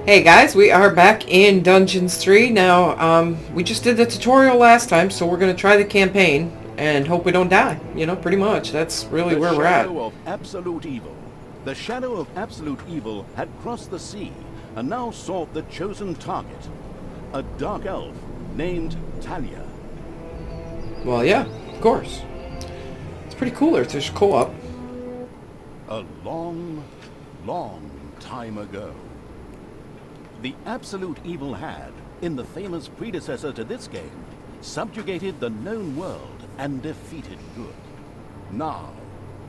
Hey guys, we are back in Dungeons 3. Now, we just did the tutorial last time, so we're going to try the campaign and hope we don't die. You know, pretty much. That's really The where we're at. shadow of absolute evil. The shadow of absolute evil had crossed the sea and now sought the chosen target. A dark elf named Talia. Well, yeah, of course. It's pretty cool if there's co-op. A long, long time ago. The absolute evil had, in the famous predecessor to this game, subjugated the known world and defeated good. Now,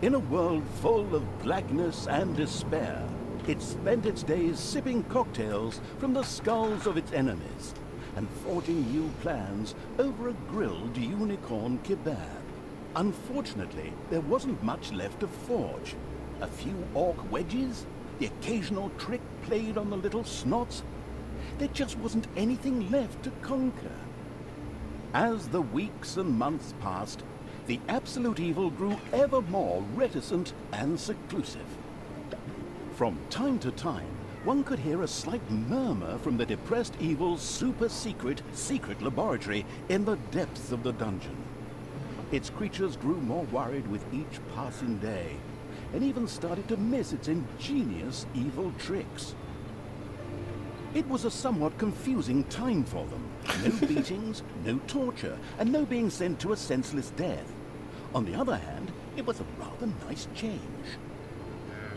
in a world full of blackness and despair, it spent its days sipping cocktails from the skulls of its enemies and forging new plans over a grilled unicorn kebab. Unfortunately, there wasn't much left to forge. A few orc wedges, the occasional trick played on the little snots. There just wasn't anything left to conquer. As the weeks and months passed, the absolute evil grew ever more reticent and seclusive. From time to time, one could hear a slight murmur from the depressed evil's secret laboratory in the depths of the dungeon. Its creatures grew more worried with each passing day, and even started to miss its ingenious evil tricks. It was a somewhat confusing time for them. No beatings, no torture, and no being sent to a senseless death. On the other hand, it was a rather nice change.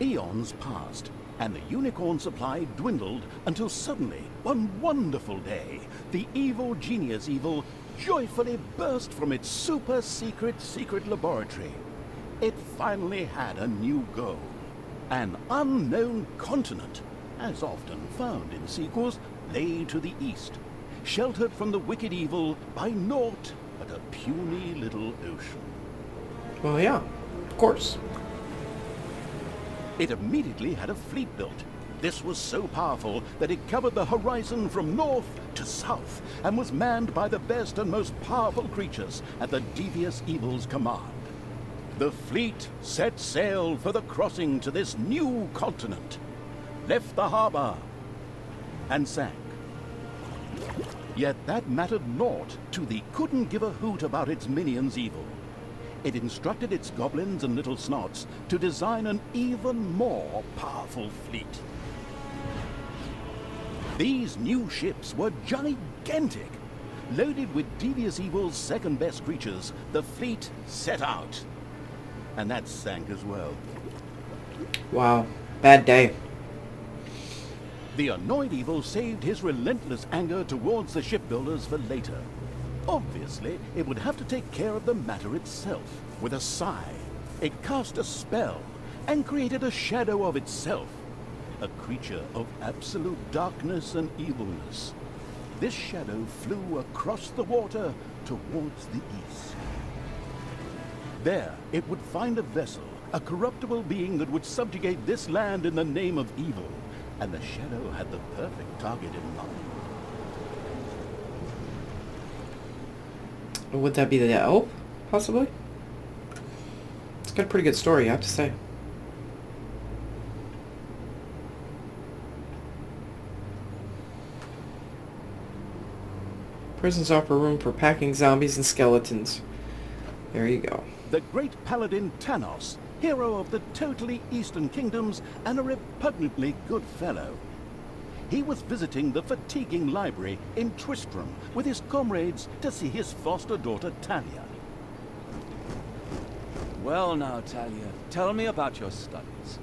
Eons passed, and the unicorn supply dwindled until suddenly, one wonderful day, the evil genius evil joyfully burst from its secret laboratory. It finally had a new goal. An unknown continent, as often found in sequels, lay to the east, sheltered from the wicked evil by naught but a puny little ocean. Well, yeah, of course. It immediately had a fleet built. This was so powerful that it covered the horizon from north to south and was manned by the best and most powerful creatures at the devious evil's command. The fleet set sail for the crossing to this new continent, left the harbor, and sank. Yet that mattered naught to the couldn't give a hoot about its minions' evil. It instructed its goblins and little snots to design an even more powerful fleet. These new ships were gigantic. Loaded with devious evil's second-best creatures, the fleet set out. And that sank as well. Wow, bad day. The annoyed evil saved his relentless anger towards the shipbuilders for later. Obviously, it would have to take care of the matter itself. With a sigh, it cast a spell and created a shadow of itself, a creature of absolute darkness and evilness. This shadow flew across the water towards the east. There, it would find a vessel, a corruptible being that would subjugate this land in the name of evil, and the shadow had the perfect target in mind. Would that be the elf, possibly? It's got a pretty good story, I have to say. Prisons offer room for packing zombies and skeletons. There you go. The great paladin Tanos, hero of the totally Eastern Kingdoms and a repugnantly good fellow. He was visiting the fatiguing library in Tristram with his comrades to see his foster daughter Talia. Well now, Talia, tell me about your studies.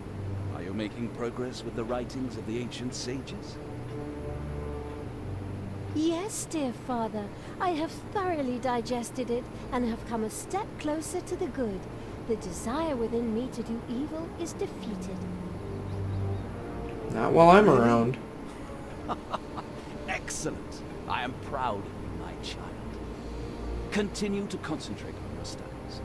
Are you making progress with the writings of the ancient sages? Yes, dear father. I have thoroughly digested it and have come a step closer to the good. The desire within me to do evil is defeated. Not while I'm around. Excellent! I am proud of you, my child. Continue to concentrate on your studies.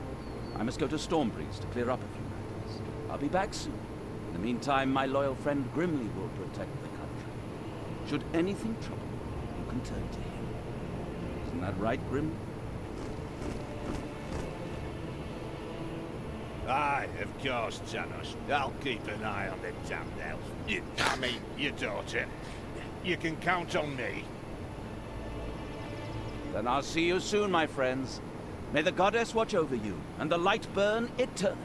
I must go to Stormbreeze to clear up a few matters. I'll be back soon. In the meantime, my loyal friend Grimly will protect the country. Should anything trouble you, you can turn to him. Isn't that right, Grimly? Aye, of course, Tanos. I'll keep an eye on the damned elf. I mean, your daughter. you can count on me. Then I'll see you soon, my friends. May the goddess watch over you, and the light burn eternally.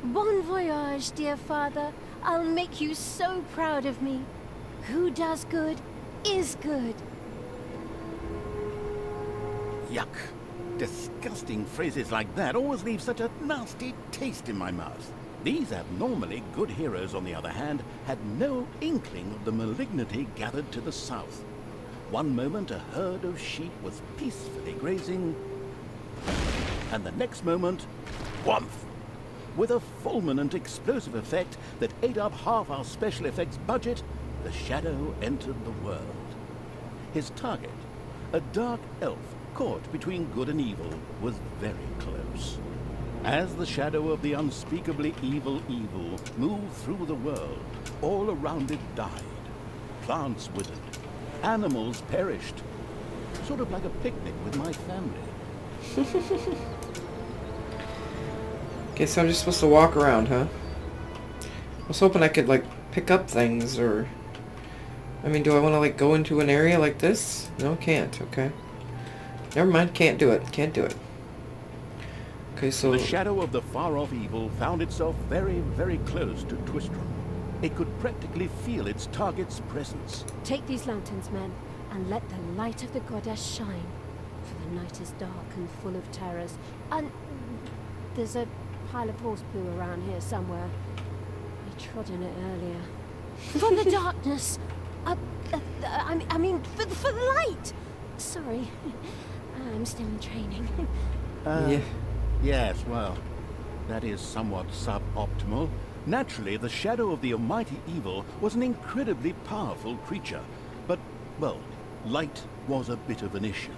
Bon voyage, dear father. I'll make you so proud of me. Who does good is good. Yuck. Disgusting phrases like that always leave such a nasty taste in my mouth. These abnormally good heroes, on the other hand, had no inkling of the malignity gathered to the south. One moment a herd of sheep was peacefully grazing, and the next moment, whoomph! With a fulminant explosive effect that ate up half our special effects budget, the Shadow entered the world. His target, a dark elf caught between good and evil, was very close. As the shadow of the unspeakably evil moved through the world, all around it died. Plants withered. Animals perished. Sort of like a picnic with my family. Okay, so I'm just supposed to walk around, huh? I was hoping I could, like, pick up things, or... I mean, do I want to, like, go into an area like this? No, can't. Okay. Never mind, can't do it. Can't do it. Okay, so... The shadow of the far-off evil found itself very, very close to Twistram. It could practically feel its target's presence. Take these lanterns, men, and let the light of the goddess shine. For the night is dark and full of terrors. And there's a pile of horse poo around here somewhere. I trod in it earlier. For the darkness! I mean, for the light! Sorry. I'm still in training. yeah. Yes, well, that is somewhat suboptimal. Naturally, the shadow of the almighty evil was an incredibly powerful creature. But, well, light was a bit of an issue.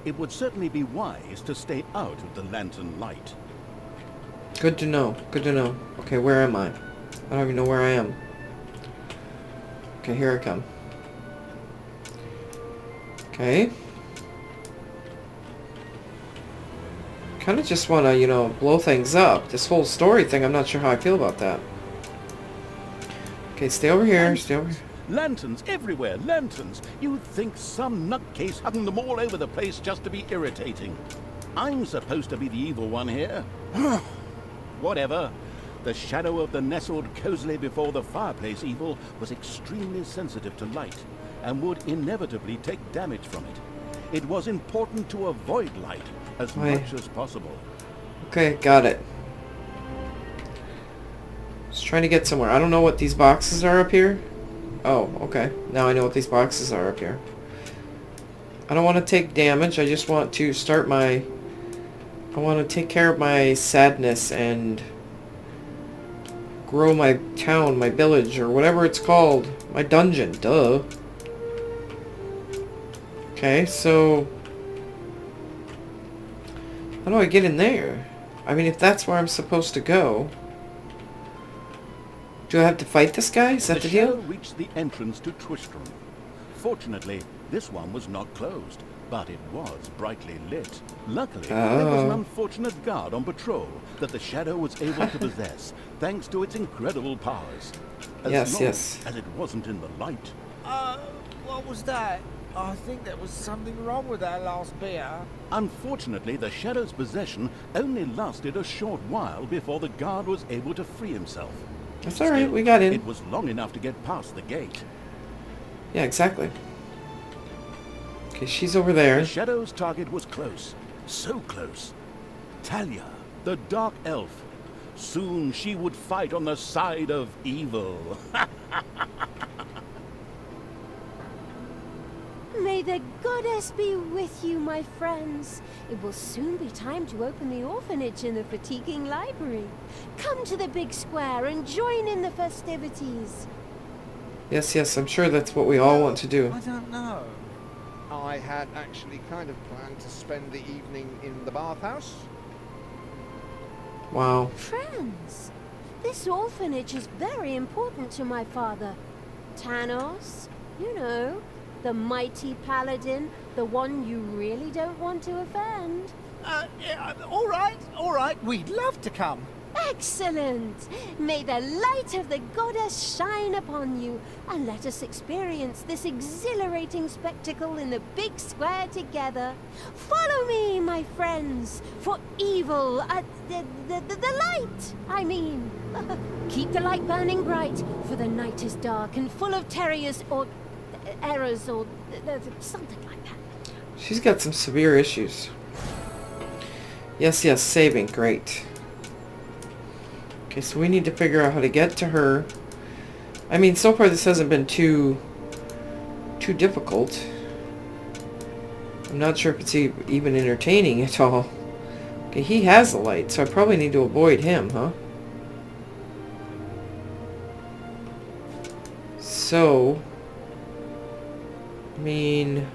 It would certainly be wise to stay out of the lantern light. Good to know. Good to know. Okay, where am I? I don't even know where I am. Okay, here I come. Okay. Kind of just want to, you know, blow things up. This whole story thing, I'm not sure how I feel about that. Okay, stay over here. Stay over here. Lanterns everywhere, lanterns. You'd think some nutcase hung them all over the place just to be irritating. I'm supposed to be the evil one here. Whatever. The shadow of the nestled cozily before the fireplace evil was extremely sensitive to light, and would inevitably take damage from it. It was important to avoid light as much as possible. Okay, got it. Just trying to get somewhere. I don't know what these boxes are up here. Oh, okay. Now I know what these boxes are up here. I don't want to take damage. I just want to start my... I want to take care of my sadness and grow my town, my village, or whatever it's called. My dungeon. Duh. Okay, so... how do I get in there? I mean, if that's where I'm supposed to go... do I have to fight this guy? Is that the deal? The shadow reached the entrance to Twistram. Fortunately, this one was not closed, but it was brightly lit. Luckily, there was an unfortunate guard on patrol that the shadow was able to possess, thanks to its incredible powers. As long as it wasn't in the light. What was that? I think there was something wrong with our last beer. Unfortunately, the shadow's possession only lasted a short while before the guard was able to free himself. That's alright, we got in. It was long enough to get past the gate. Yeah, exactly. Okay, she's over there. The shadow's target was close. So close. Talia, the dark elf. Soon she would fight on the side of evil. May the goddess be with you, my friends. It will soon be time to open the orphanage in the fatiguing library. Come to the big square and join in the festivities. Yes, yes, I'm sure that's what we all want to do. I don't know. I had actually kind of planned to spend the evening in the bathhouse. Wow. Friends, this orphanage is very important to my father. Tanos, you know, the mighty paladin, the one you really don't want to offend. Yeah, all right, we'd love to come. Excellent! May the light of the goddess shine upon you, and let us experience this exhilarating spectacle in the big square together. Follow me, my friends, for evil, the light, I mean. Keep the light burning bright, for the night is dark and full of terrors or errors or something like that. She's got some severe issues. Yes, yes, saving, great. Okay, so we need to figure out how to get to her. I mean, so far this hasn't been too difficult. I'm not sure if it's even entertaining at all. Okay, he has the light, so I probably need to avoid him, huh? So, I mean,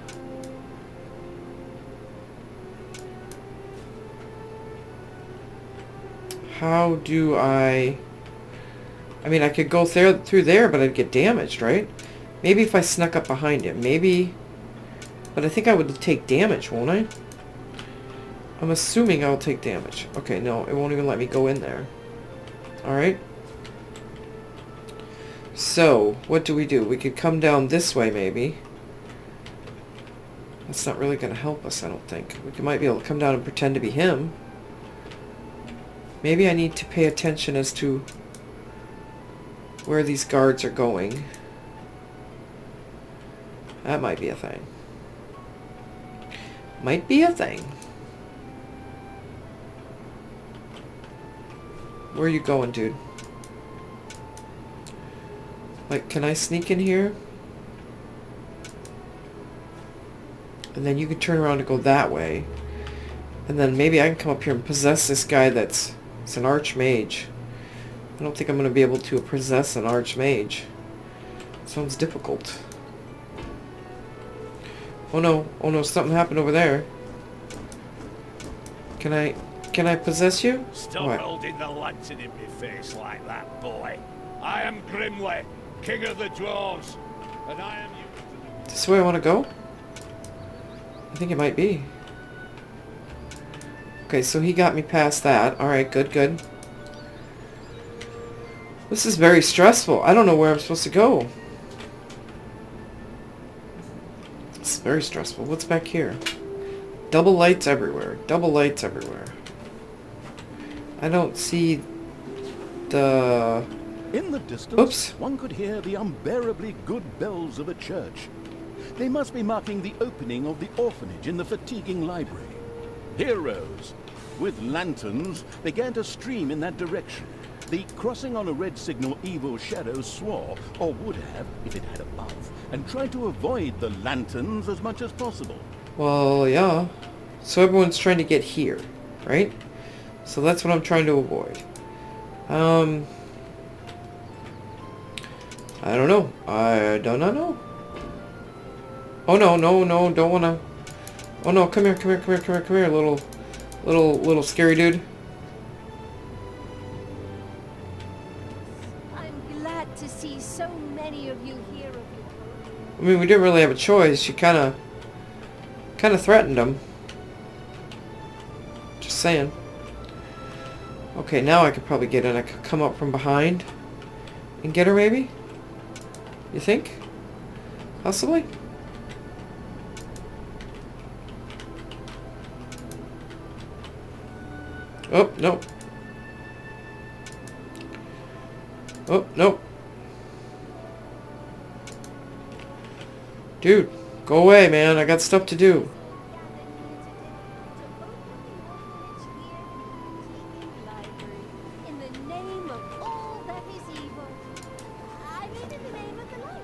how do I mean, I could go through there, but I'd get damaged, right? Maybe if I snuck up behind him, maybe. But I think I would take damage, won't I? I'm assuming I'll take damage. Okay, no, it won't even let me go in there. Alright. So, what do? We could come down this way, maybe. That's not really going to help us, I don't think. We might be able to come down and pretend to be him. Maybe I need to pay attention as to where these guards are going. That might be a thing. Might be a thing. Where are you going, dude? Like, can I sneak in here? And then you can turn around and go that way. And then maybe I can come up here and possess this guy it's an archmage. I don't think I'm going to be able to possess an archmage. Sounds difficult. Oh no, something happened over there. Can I possess you? Stop What? holding the lantern in my face like that, boy. I am Grimly, king of the dwarves, and I am you. This is the way I want to go? I think it might be. Okay, so he got me past that. Alright, good. This is very stressful. I don't know where I'm supposed to go. It's very stressful. What's back here? Double lights everywhere. Double lights everywhere. I don't see the... In the distance, Oops. one could hear the unbearably good bells of a church. They must be marking the opening of the orphanage in the fatiguing library. Heroes with lanterns began to stream in that direction. The crossing on a red signal evil shadow swore, or would have if it had a mouth, and tried to avoid the lanterns as much as possible. Well, yeah. So everyone's trying to get here, right? So that's what I'm trying to avoid. I don't know. I do not know. Oh no, don't wanna. Oh no, come here, little scary dude. I'm glad to see so many of you here. I mean, we didn't really have a choice. She kind of threatened him. Just saying. Okay, now I could probably get in. I could come up from behind and get her, maybe? You think? Possibly? Oh, no. Oh, no. Dude, go away, man. I got stuff to do. In the name of all that is evil. I mean, in the name of the light.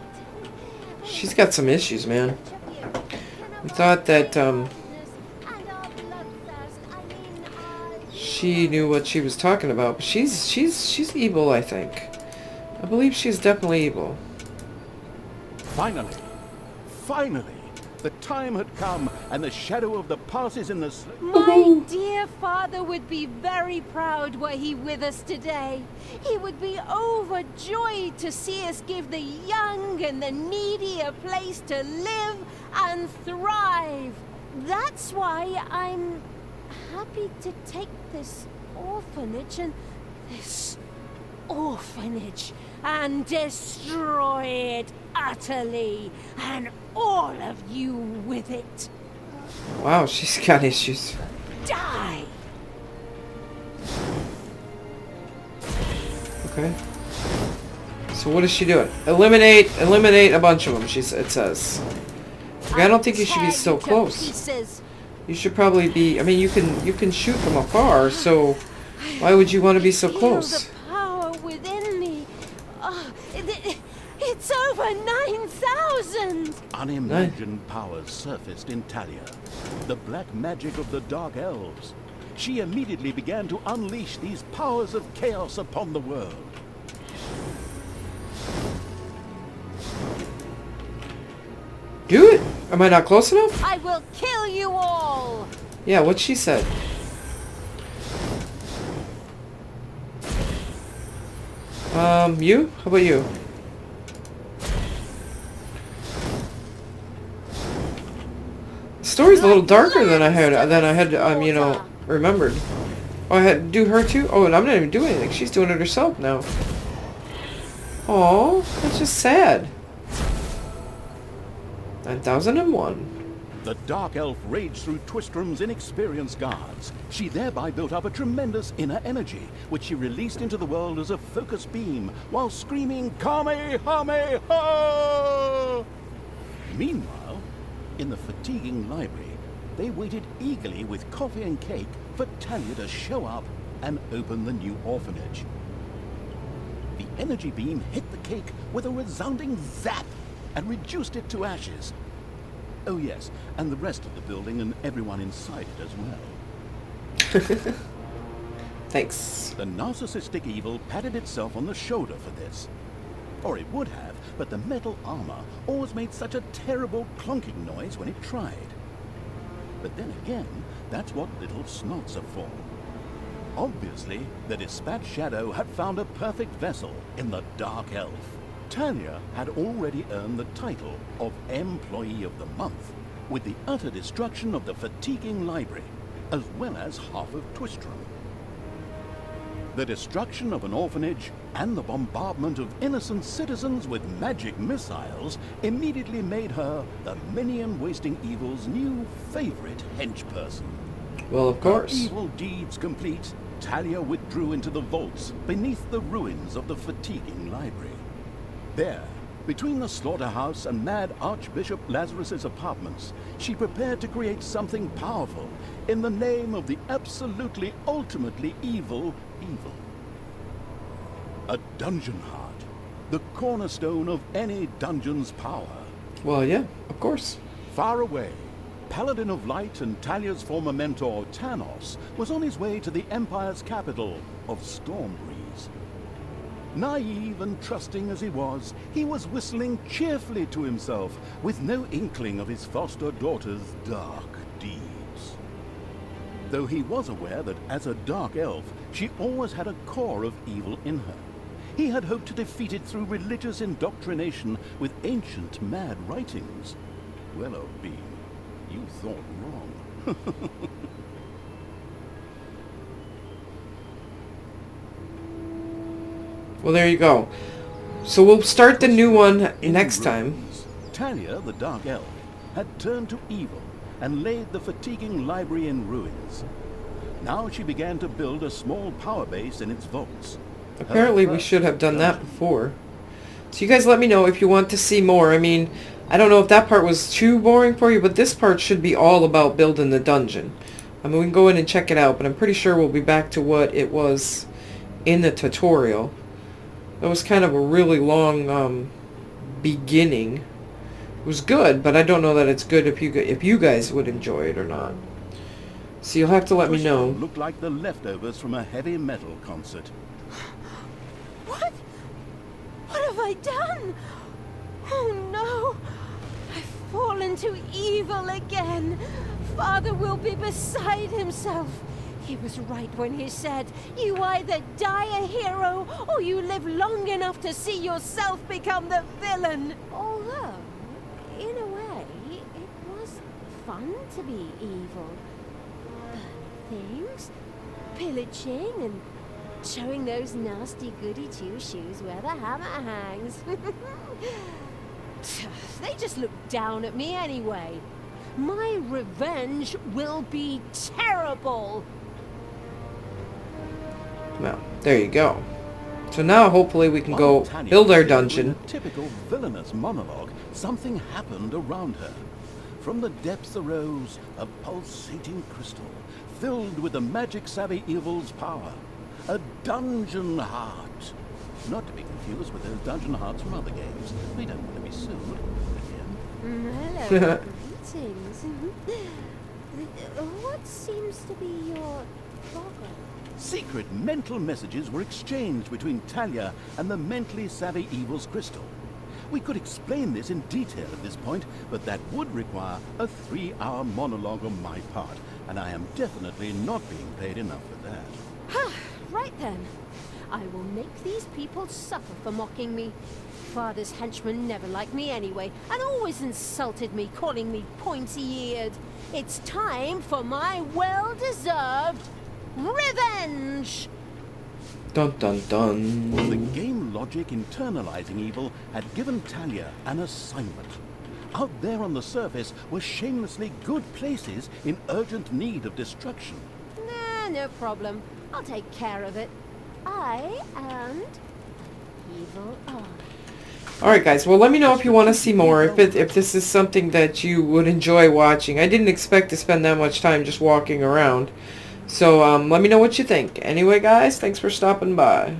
She's got some issues, man. We thought that, she knew what she was talking about, but she's evil, I think. I believe she's definitely evil. Finally, the time had come, and the shadow of the passes in the... My dear father would be very proud were he with us today. He would be overjoyed to see us give the young and the needy a place to live and thrive. That's why I'm happy to take this orphanage and this orphanage and destroy it utterly, and all of you with it. Wow, she's got issues. Die! Okay. So what is she doing? Eliminate a bunch of them. It says. Okay, I don't think you should be so close. Pieces. You should probably be. I mean, you can shoot from afar. So why would you want to be so close? Feel the power within me. It's over 9,000. Unimagined powers surfaced in Talia, the black magic of the Dark Elves. She immediately began to unleash these powers of chaos upon the world. Do it. Am I not close enough? I will kill you all. Yeah, what she said. You? How about you? The story's a little darker than I had, you know, remembered. Oh, I had to do her too? Oh, and I'm not even doing anything. She's doing it herself now. Oh, that's just sad. 9001. The Dark Elf raged through Twistrom's inexperienced guards. She thereby built up a tremendous inner energy, which she released into the world as a focus beam, while screaming, Kamehameha! Meanwhile, in the fatiguing library, they waited eagerly with coffee and cake for Talia to show up and open the new orphanage. The energy beam hit the cake with a resounding zap and reduced it to ashes. Oh yes, and the rest of the building and everyone inside it as well. Thanks. The narcissistic evil patted itself on the shoulder for this. Or it would have, but the metal armor always made such a terrible clunking noise when it tried. But then again, that's what little snots are for. Obviously, the Dispatch Shadow had found a perfect vessel in the Dark Elf. Talia had already earned the title of Employee of the Month, with the utter destruction of the fatiguing library, as well as half of Twistrom. The destruction of an orphanage and the bombardment of innocent citizens with magic missiles immediately made her the minion-wasting evil's new favorite henchperson. Well, of course. Her evil deeds complete, Talia withdrew into the vaults beneath the ruins of the fatiguing library. There, between the slaughterhouse and Mad Archbishop Lazarus's apartments, she prepared to create something powerful in the name of the absolutely, ultimately evil. A dungeon heart, the cornerstone of any dungeon's power. Well, yeah, of course. Far away, Paladin of Light and Talia's former mentor, Tanos, was on his way to the Empire's capital of Stormbreeze. Naive and trusting as he was whistling cheerfully to himself, with no inkling of his foster daughter's dark deeds. Though he was aware that as a dark elf, she always had a core of evil in her. He had hoped to defeat it through religious indoctrination with ancient mad writings. Well, oh Bean, you thought wrong. Well, there you go. So we'll start the new one next time. Talia, the Dark Elf, had turned to evil and laid the fatiguing library in ruins. Now she began to build a small power base in its vaults. Apparently we should have done that before. So you guys let me know if you want to see more. I mean, I don't know if that part was too boring for you, but this part should be all about building the dungeon. I mean, we can go in and check it out, but I'm pretty sure we'll be back to what it was in the tutorial. That was kind of a really long beginning. It was good, but I don't know that it's good if you guys would enjoy it or not. So you'll have to let me know. Looked like the leftovers from a heavy metal concert. What? What have I done? Oh no! I've fallen to evil again. Father will be beside himself. He was right when he said, you either die a hero, or you live long enough to see yourself become the villain. Although, in a way, it was fun to be evil. Burning things, pillaging, and showing those nasty goody two-shoes where the hammer hangs. They just look down at me anyway. My revenge will be terrible. Well, there you go. So now hopefully we can While go Tanya build our was in dungeon. a typical villainous monologue, something happened around her. From the depths arose a pulsating crystal, filled with the magic-savvy evil's power. A dungeon heart. Not to be confused with those dungeon hearts from other games. We don't want to be sued. Hello, greetings. What seems to be your problem? Secret mental messages were exchanged between Talia and the mentally savvy evil's crystal. We could explain this in detail at this point, but that would require a 3-hour monologue on my part, and I am definitely not being paid enough for that. Right then. I will make these people suffer for mocking me. Father's henchmen never liked me anyway, and always insulted me, calling me pointy-eared. It's time for my well-deserved revenge! Dun dun dun. The game logic internalizing evil had given Talia an assignment. Out there on the surface were shamelessly good places in urgent need of destruction. Nah, no problem. I'll take care of it. I and evil eye. Alright guys, well let me know if you want to see more, if this is something that you would enjoy watching. I didn't expect to spend that much time just walking around. So let me know what you think. Anyway guys, thanks for stopping by.